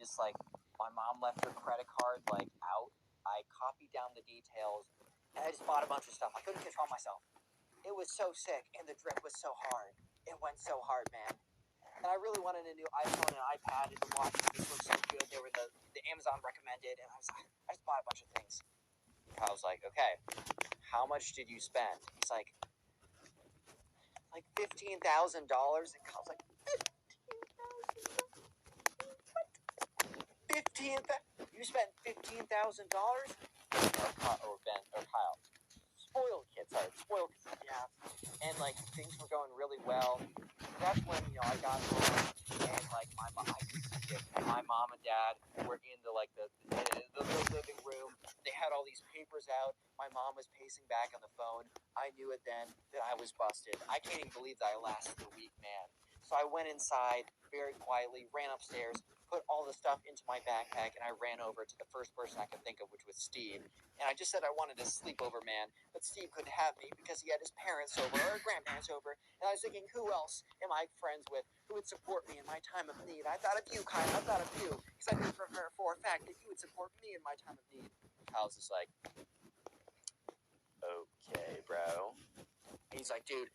just like, my mom left her credit card like out. I copied down the details, and I just bought a bunch of stuff. I couldn't control myself. It was so sick, and the drip was so hard. It went so hard, man. And I really wanted a new iPhone and iPad, and the watches just looked so good. They were the Amazon recommended, and I just bought a bunch of things. And I was like, okay, how much did you spend? He's like $15,000. And Kyle's like, 15,000? You spent $15,000? Or Ben or Kyle. Spoiled kid, yeah. And like things were going really well. That's when I got home, and like my mom and dad were in the living room. They had all these papers out. My mom was pacing back on the phone. I knew it then that I was busted. I can't even believe that I lasted a week, man. So I went inside very quietly, ran upstairs, put all the stuff into my backpack, and I ran over to the first person I could think of, which was Steve. And I just said I wanted a sleepover, man, but Steve couldn't have me because he had his parents over or grandparents over. And I was thinking, who else am I friends with who would support me in my time of need? I thought of you, Kyle. I thought of you because I knew for a fact that you would support me in my time of need. Kyle's just like, okay, bro. And he's like, dude,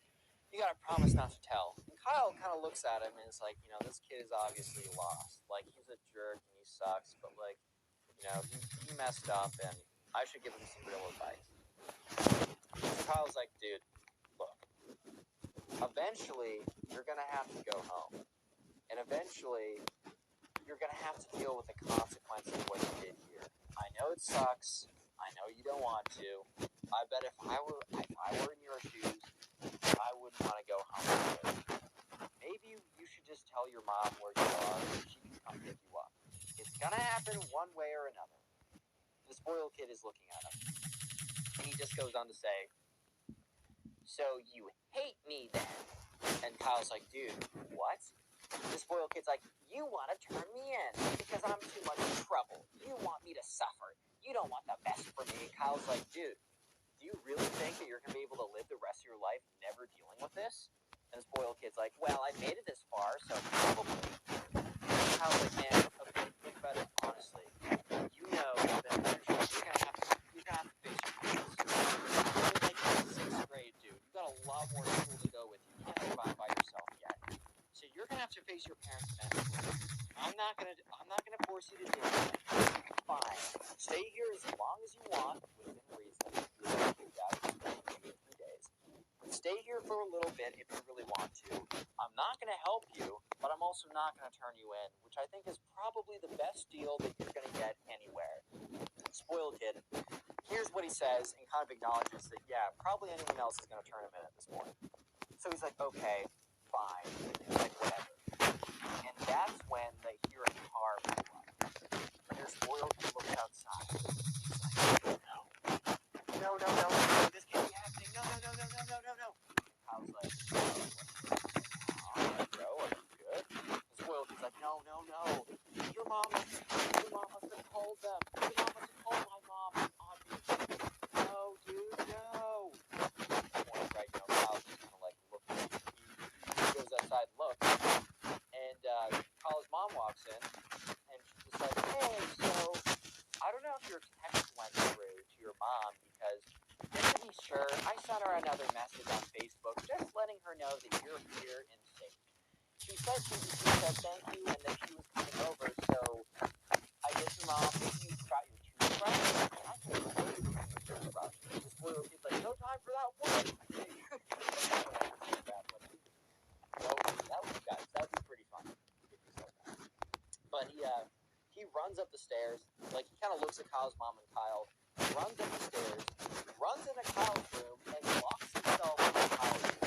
you gotta promise not to tell. And Kyle kind of looks at him and is like, this kid is obviously lost. Like, he's a jerk and he sucks, but like, he messed up and I should give him some real advice. So Kyle's like, dude, look, eventually you're gonna have to go home. And eventually you're gonna have to deal with the consequences of what you did here. I know it sucks. I know you don't want to. I bet if I were in your shoes, I wouldn't want to go home with you. Maybe you should just tell your mom where you are and she can come pick you up. It's gonna happen one way or another. The spoiled kid is looking at him. And he just goes on to say, so you hate me then? And Kyle's like, dude, what? The spoiled kid's like, you want to turn me in because I'm too much trouble. You want me to suffer. You don't want the best for me. And Kyle's like, dude, do you really think that you're going to be able to live the rest of your life never dealing with this? And the spoiled kid's like, well, I made it this far, so probably. And Kyle's like, man, okay, think about it honestly. You know that you're going to have to face your parents. You're like in 6th grade, dude. You got a lot more school to go with. You can't survive by yourself yet. So you're going to have to face your parents eventually. I'm not gonna force you to do it. Fine. Stay here as long as you want, within reason. You're kicked out in 3 days. Stay here for a little bit if you really want to. I'm not gonna help you, but I'm also not gonna turn you in, which I think is probably the best deal that you're gonna get anywhere. Spoiled kid. Here's what he says, and kind of acknowledges that, yeah, probably anyone else is gonna turn him in at this point. So he's like, okay, fine. Like, whatever. And that's when they hear a car pull up. And their spoiled kid looks outside. He's like, no, this can't be happening. No. And Kyle's like, bro, are you good? The spoiled kid's like, no. Your mom must have called them. Your mom must have called my mom, obviously. No, dude, no. At this point, right now, Kyle's just kind of like looking. He goes outside and looks. And Kyle's mom walks in, and she's just like, hey, so I don't know if your text went through to your mom, because just to be sure, I sent her another message on Facebook, just letting her know that you're here and safe. She said thank you, and that she was coming over, so I guess your mom, maybe you forgot your toothbrush? I can't believe you forgot your toothbrush. This little kid's like, no time for that one. That would be pretty fun. But he runs up the stairs, like he kind of looks at Kyle's mom and Kyle, runs up the stairs, runs into Kyle's room, and locks himself in Kyle's room.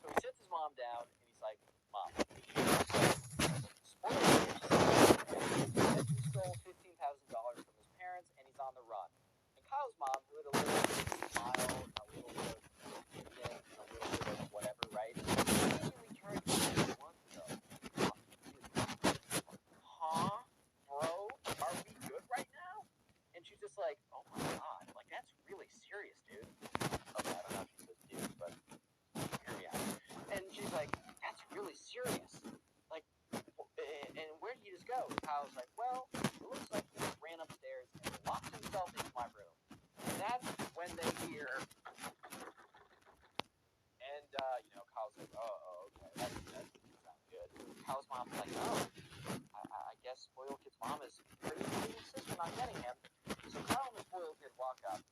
So he sits his mom down, and he's like, Mom, spoiler alert, he stole $15,000 from his parents, and he's on the run. And Kyle's mom, who had a little bit of a smile, and a little bit of indignant, and a little bit of whatever, right? Immediately turned to him, what the fuck? Huh? Bro, are we good right guess spoiled kid's mom is pretty insistent on getting him. So Kyle and the spoiled kid walk up,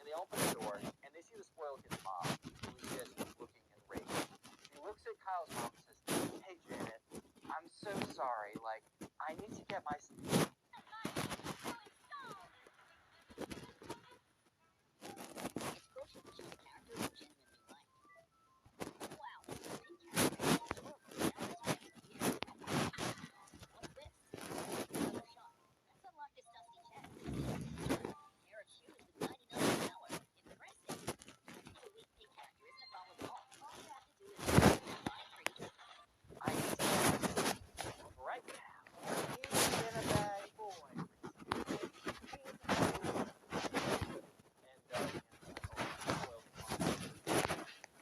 and they open the door, and they see the spoiled kid's mom, who's just looking enraged. She looks at Kyle's mom and says, "Hey, Janet, I'm so sorry. Like, I need to get my..." I need to right now. He's been a bad boy. And,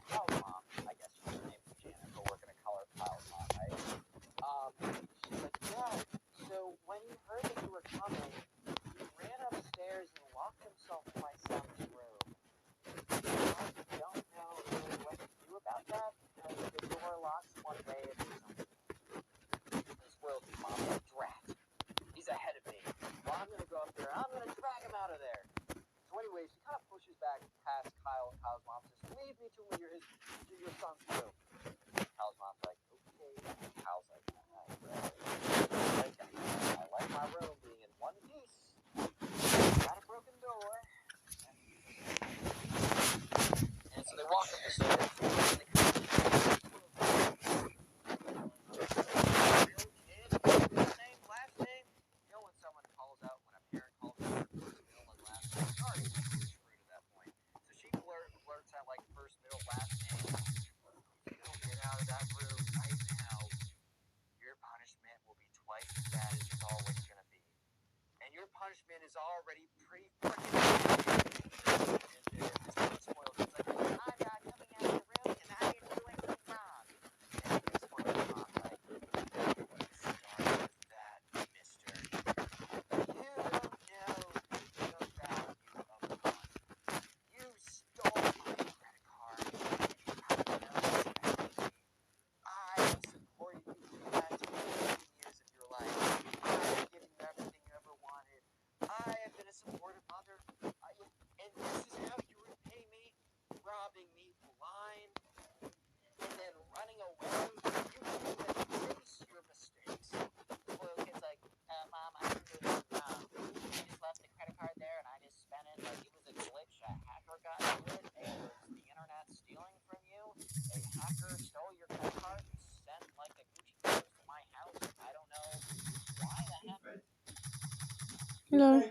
Kyle's mom, I guess her name is Janet, but we're gonna call her Kyle's mom, right? She's like, "Yeah, so when he heard that you were coming, he ran upstairs and locked himself in my son's room. I don't know really what to do about that, because the door locks one way and something." The spoiled mom is like, "Drat, he's ahead of me. Well, I'm gonna go up there and I'm gonna drag him out of there." So anyway, she kind of pushes back past Kyle, and Kyle's mom says, "Leave me to your son's room." Kyle's mom's like, "Okay." Kyle's like, I like my room being in one piece. Got a broken door. And so they walk up the stairs. And they come real kid, first name, last name. You know when someone calls out, when a parent calls out their first, middle, and last name, you're already screwed at that point. So she blurts out like first, middle, last name. If you don't get out of that room right now, your punishment will be twice as bad as you thought it was gonna be. And your punishment is already pretty freaking bad. And the spoiled kid's like, "I'm not coming out of the room, and I didn't do anything wrong." And the spoiled mom's like, "What started that, mister? You don't know the value of money. You stole my credit card, and you have no respect for me. I have supported you for the last 15 years of your life. I have given you everything you ever wanted. I have been a supportive mother. And this is how you repay me? Robbing me blind and then running away? You can't even face your mistakes." The spoiled kid's like, "Mom, I didn't do anything wrong. I just left the credit card there and I just spent it. Like, it was a glitch. A hacker got into it. It was the internet stealing from you. A hacker stole your credit card and sent like the Gucci clothes to my house. I don't know why that happened." No.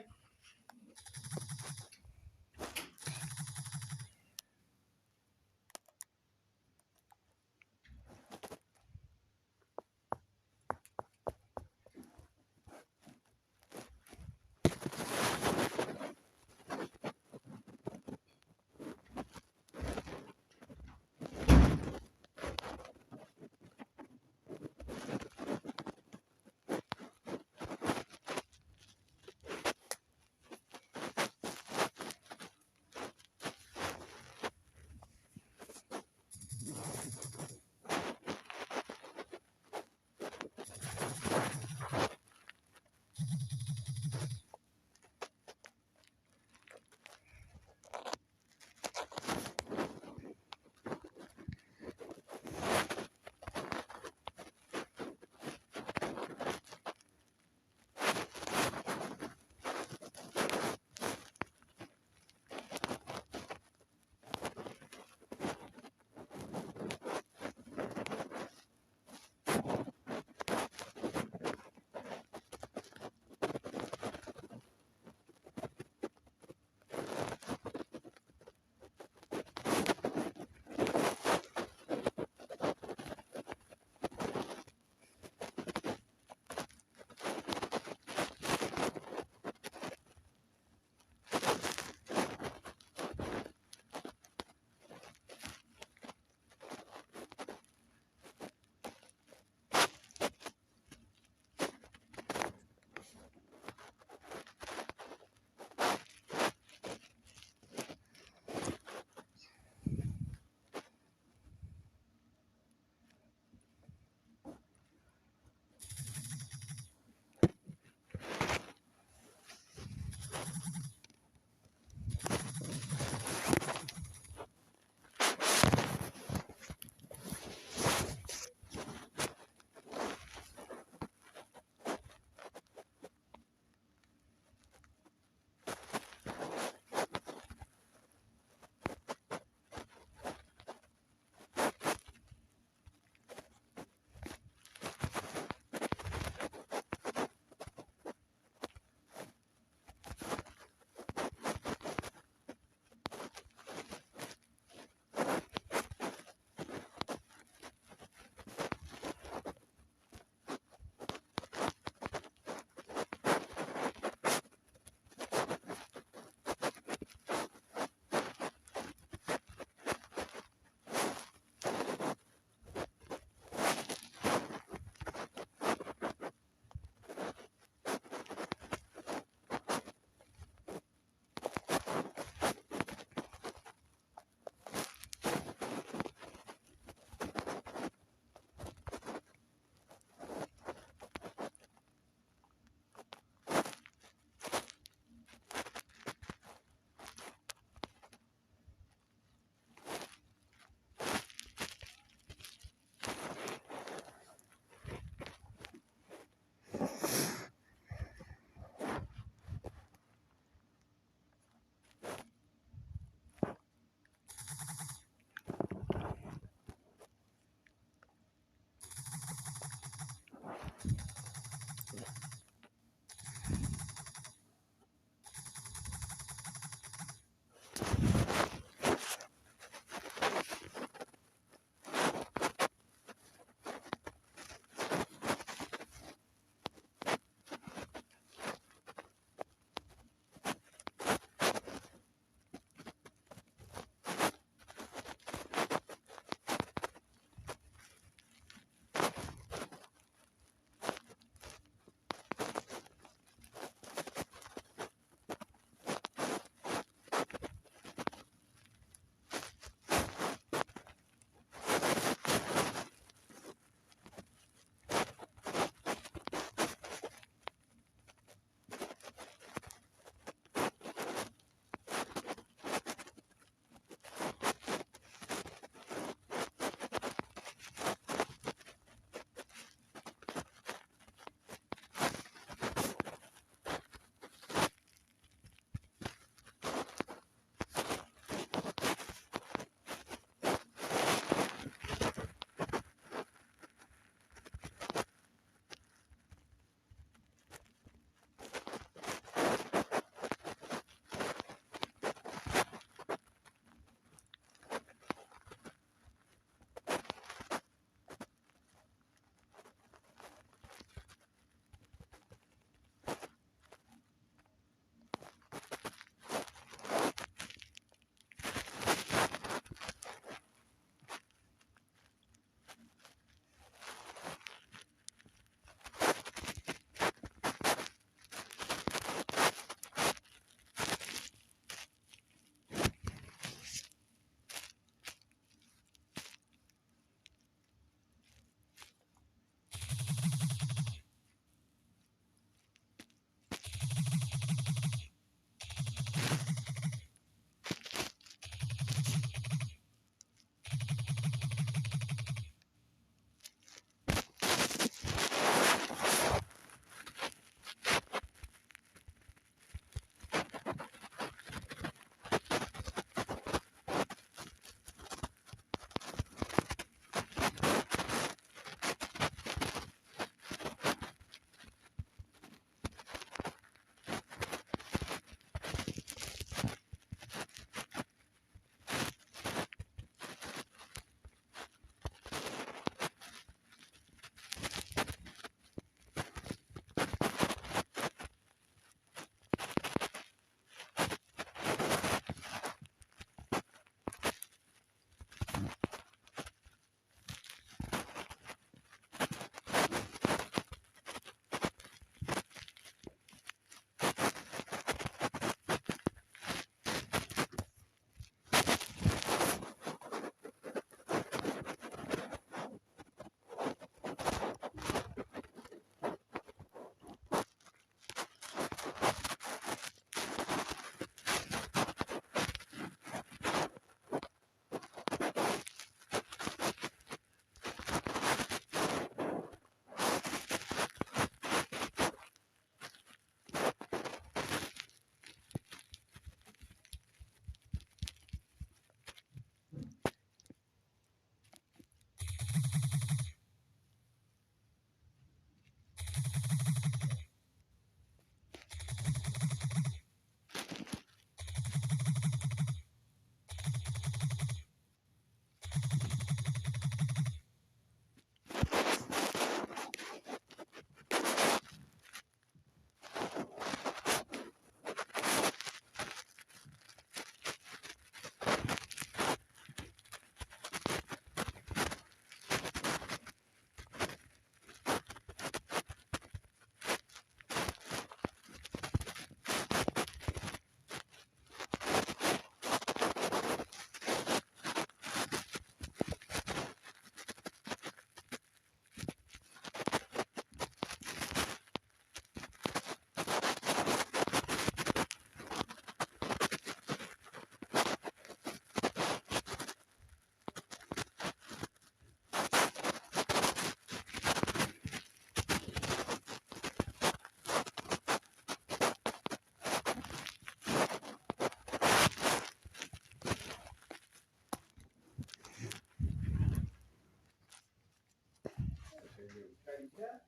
They're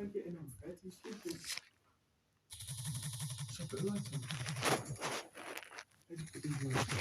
getting on bed. You should be. So put the lights on. Maybe put these lights on.